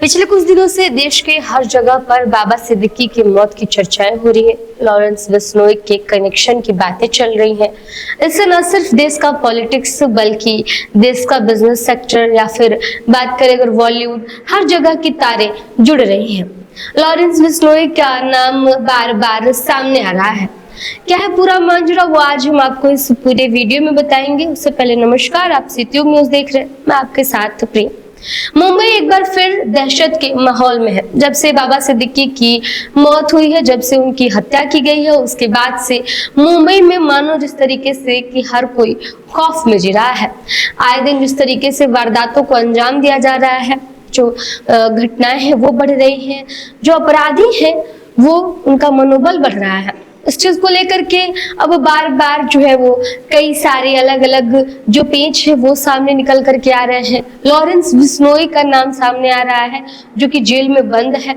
पिछले कुछ दिनों से देश के हर जगह पर बाबा सिद्दीकी की मौत की चर्चाएं हो रही है। लॉरेंस बिश्नोई के कनेक्शन की बातें चल रही हैं। इससे न सिर्फ देश का पॉलिटिक्स बल्कि देश का बिजनेस सेक्टर या फिर बात करें अगर बॉलीवुड, हर जगह की तारें जुड़ रही हैं। लॉरेंस बिश्नोई का नाम बार बार सामने आ रहा है। क्या है पूरा मांजरा, वो आज हम आपको इस पूरे वीडियो में बताएंगे। उससे पहले नमस्कार, आप सिटी न्यूज देख रहे हैं, मैं आपके साथ प्रिय। मुंबई एक बार फिर दहशत के माहौल में है। जब से बाबा सिद्दीकी की मौत हुई है, जब से उनकी हत्या की गई है, उसके बाद से मुंबई में मानो जिस तरीके से कि हर कोई खौफ में जी रहा है। आए दिन जिस तरीके से वारदातों को अंजाम दिया जा रहा है, जो घटनाएं हैं वो बढ़ रही हैं, जो अपराधी हैं वो उनका मनोबल बढ़ रहा है। इस चीज को लेकर के अब बार बार जो है वो कई सारे अलग अलग जो पेज है वो सामने निकल करके आ रहे हैं। लॉरेंस बिश्नोई का नाम सामने आ रहा है जो कि जेल में बंद है।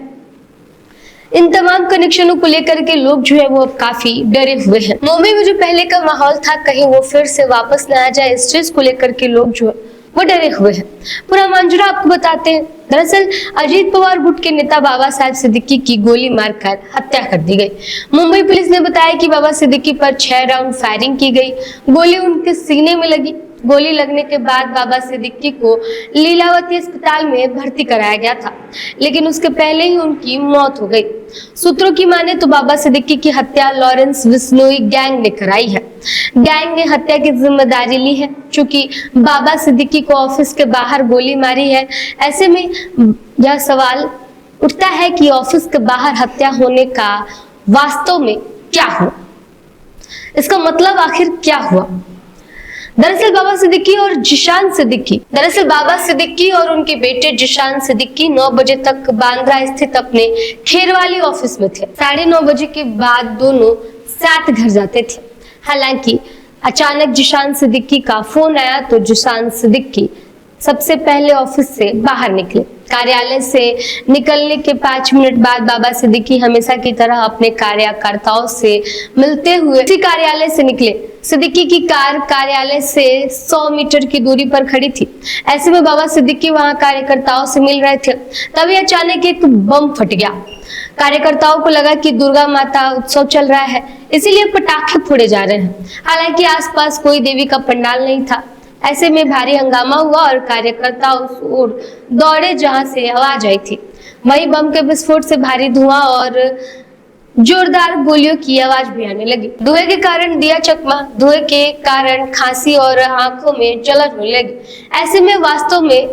इन तमाम कनेक्शनों को लेकर के लोग जो है वो अब काफी डरे हुए हैं। मुंबई में जो पहले का माहौल था, कहीं वो फिर से वापस न आ जाए, इस चीज को लेकर के लोग जो है वो डरे हुए हैं। पूरा मांजरा आपको बताते हैं। दरअसल अजीत पवार गुट के नेता बाबा साहब सिद्दीकी की गोली मारकर हत्या कर दी गई। मुंबई पुलिस ने बताया कि बाबा सिद्दीकी पर 6 राउंड फायरिंग की गई। गोली उनके सीने में लगी। गोली लगने के बाद बाबा सिद्दीकी को लीलावती अस्पताल में भर्ती कराया गया था, लेकिन उसके पहले ही उनकी मौत हो गई। सूत्रों की माने तो बाबा सिद्दीकी की हत्या लॉरेंस बिश्नोई गैंग ने कराई है। गैंग ने हत्या की जिम्मेदारी ली है। चूंकि बाबा सिद्दीकी को ऑफिस के बाहर गोली मारी है, ऐसे में यह सवाल उठता है कि ऑफिस के बाहर हत्या होने का वास्तव में क्या हुआ, इसका मतलब आखिर क्या हुआ। दरअसल बाबा सिद्दीकी और उनके बेटे जिशान सिद्दीकी 9 बजे तक बांद्रा स्थित अपने खेरवाली ऑफिस में थे। 9:30 बजे के बाद दोनों साथ घर जाते थे। हालांकि अचानक जिशान सिद्दीकी का फोन आया तो जिशान सिद्दीकी सबसे पहले ऑफिस से बाहर निकले। कार्यालय से निकलने के 5 मिनट बाद बाबा सिद्दीकी हमेशा की तरह अपने कार्यकर्ताओं से मिलते हुए उसी कार्यालय से निकले। सिद्दीकी की कार कार्यालय से 100 मीटर की दूरी पर खड़ी थी। ऐसे में बाबा सिद्दीकी वहां कार्यकर्ताओं से मिल रहे थे, तभी अचानक एक बम फट गया। कार्यकर्ताओं को लगा कि दुर्गा माता उत्सव चल रहा है, इसीलिए पटाखे फोड़े जा रहे हैं। हालांकि आसपास कोई देवी का पंडाल नहीं था। ऐसे में भारी हंगामा हुआ और कार्यकर्ता उस ओर दौड़े जहां से आवाज आई थी। वहीं बम के विस्फोट से भारी धुआं और जोरदार गोलियों की आवाज भी आने लगी। धुएं के कारण दिया चकमा, धुएं के कारण खांसी और आंखों में जलन होने लगी। ऐसे में वास्तव में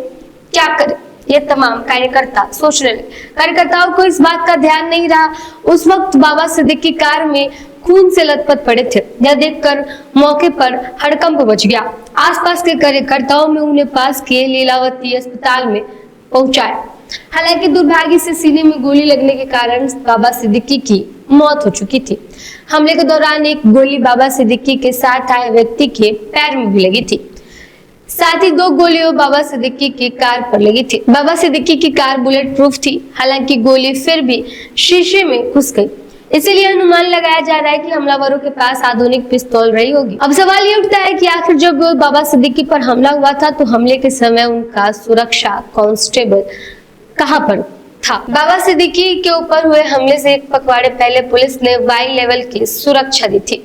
क्या करें, ये तमाम कार्यकर्ता सोचने लगे। कार्यकर्ताओं को इस बात का ध्यान नहीं रहा। उस वक्त बाबा सिद्दीकी कार में खून से लथपथ पड़े थे। यह देखकर मौके पर हड़कंप मच गया। आसपास के कार्यकर्ताओं में उन्हें पास के लीलावती अस्पताल में पहुंचाया। हालांकि दुर्भाग्य से सीने में गोली लगने के कारण बाबा सिद्दीकी की मौत हो चुकी थी। हमले के दौरान एक गोली बाबा सिद्दीकी के साथ आए व्यक्ति के पैर में भी लगी थी। साथ ही 2 गोलियां बाबा सिद्दीकी की कार पर लगी थी। बाबा सिद्दीकी की कार बुलेट प्रूफ थी, हालांकि गोली फिर भी शीशे में घुस गई। इसीलिए अनुमान लगाया जा रहा है कि हमलावरों के पास आधुनिक पिस्तौल रही होगी। अब सवाल ये उठता है कि आखिर जब बाबा सिद्दीकी पर हमला हुआ था तो हमले के समय उनका सुरक्षा कांस्टेबल कहां पर था। बाबा सिद्दीकी के ऊपर हुए हमले से 1 पखवाड़े पहले पुलिस ने वाई लेवल की सुरक्षा दी थी।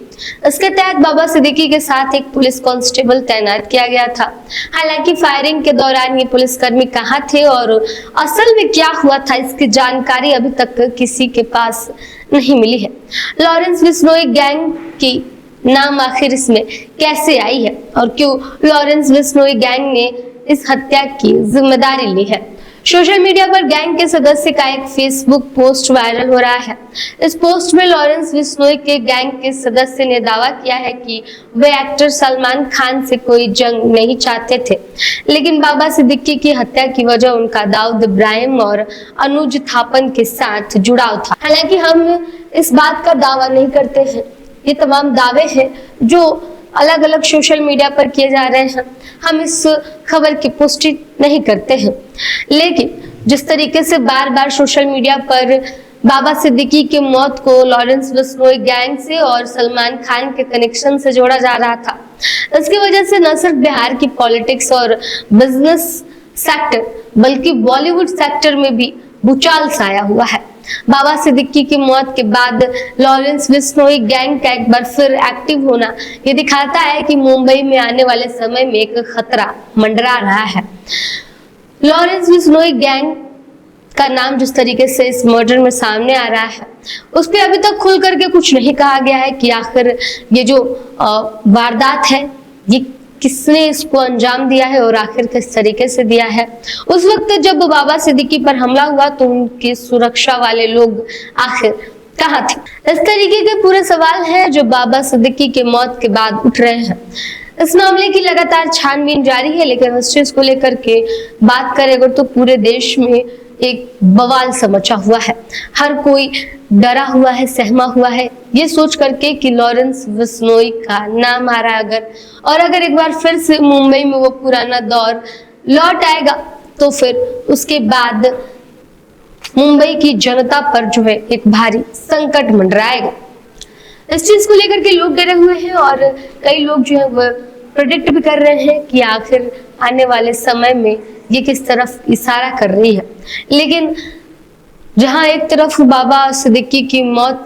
इसके तहत बाबा सिद्दीकी के साथ एक पुलिस कांस्टेबल तैनात किया गया था। हालांकि फायरिंग के दौरान ये पुलिसकर्मी कहां थे और असल में क्या हुआ था, इसकी जानकारी अभी तक किसी के पास नहीं मिली है। लॉरेंस बिश्नोई गैंग की नाम आखिर इसमें कैसे आई है और क्यों लॉरेंस बिश्नोई गैंग ने इस हत्या की जिम्मेदारी ली है। सोशल मीडिया पर गैंग के सदस्य का एक फेसबुक पोस्ट वायरल हो रहा है। इस पोस्ट में लॉरेंस बिश्नोई के गैंग के सदस्य ने दावा किया है कि वे एक्टर सलमान खान से कोई जंग नहीं चाहते थे, लेकिन बाबा सिद्दीकी की हत्या की वजह उनका दाऊद इब्राहिम और अनुज थापन के साथ जुड़ाव था। हालांकि हम इस बात का दावा नहीं करते हैं, ये तमाम दावे हैं जो अलग अलग सोशल मीडिया पर किए जा रहे हैं। हम इस खबर की पुष्टि नहीं करते हैं, लेकिन जिस तरीके से बार बार सोशल मीडिया पर बाबा सिद्दीकी की मौत को लॉरेंस बिश्नोई गैंग से और सलमान खान के कनेक्शन से जोड़ा जा रहा था, इसकी वजह से न सिर्फ बिहार की पॉलिटिक्स और बिजनेस सेक्टर बल्कि बॉलीवुड सेक्टर में भी भूचाल छाया हुआ है। बाबा सिद्दीकी की मौत के बाद लॉरेंस बिश्नोई गैंग का एक बार फिर एक्टिव होना ये दिखाता है कि मुंबई में आने वाले समय में एक खतरा मंडरा रहा है। लॉरेंस बिश्नोई गैंग का नाम जिस तरीके से इस मर्डर में सामने आ रहा है, उस पर अभी तक खुल करके कुछ नहीं कहा गया है कि आखिर ये जो वारदात है ये किसने इसको अंजाम दिया है और आखिर किस तरीके से दिया है। उस वक्त जब बाबा सिद्दीकी पर हमला हुआ तो उनकी सुरक्षा वाले लोग आखिर कहाँ थे? इस तरीके के पूरे सवाल हैं जो बाबा सिद्दीकी के मौत के बाद उठ रहे हैं। इस मामले की लगातार छानबीन जारी है, लेकिन इस चीज को लेकर के बात करें अगर तो पूरे देश में एक बवाल सा मचा हुआ है। हर कोई डरा हुआ है, सहमा हुआ है ये सोच करके कि लॉरेंस बिश्नोई का नाम आ रहा है अगर एक बार फिर से मुंबई में वो पुराना दौर लौट आएगा तो फिर उसके बाद मुंबई की जनता पर जो है एक भारी संकट मंडराएगा। इस चीज को लेकर के लोग डरे हुए हैं और कई लोग जो है वो प्रेडिक्ट भी कर रहे हैं कि आखिर आने वाले समय में ये किस तरफ इशारा कर रही है। लेकिन जहां एक तरफ बाबा सिद्दीकी की मौत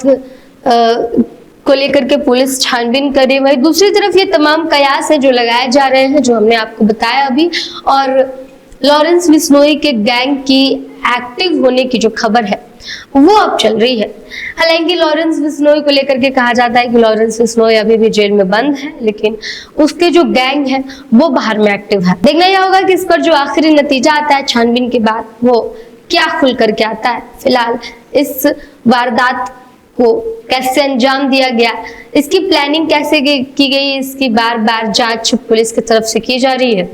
को लेकर के पुलिस छानबीन कर रही है, वही दूसरी तरफ ये तमाम कयास है जो लगाए जा रहे हैं जो हमने आपको बताया अभी, और लॉरेंस बिश्नोई के गैंग की एक्टिव होने की जो खबर है वो अब चल रही है। हालांकि लॉरेंस बिश्नोई को लेकर के कहा जाता है कि लॉरेंस बिश्नोई अभी भी जेल में बंद है, लेकिन उसके जो गैंग है वो बाहर में एक्टिव है। देखना यह होगा कि इस पर जो आखिरी नतीजा आता है छानबीन के बाद वो क्या खुल करके आता है। फिलहाल इस वारदात को कैसे अंजाम दिया गया, इसकी प्लानिंग कैसे की गई, इसकी बार बार जांच पुलिस की तरफ से की जा रही है।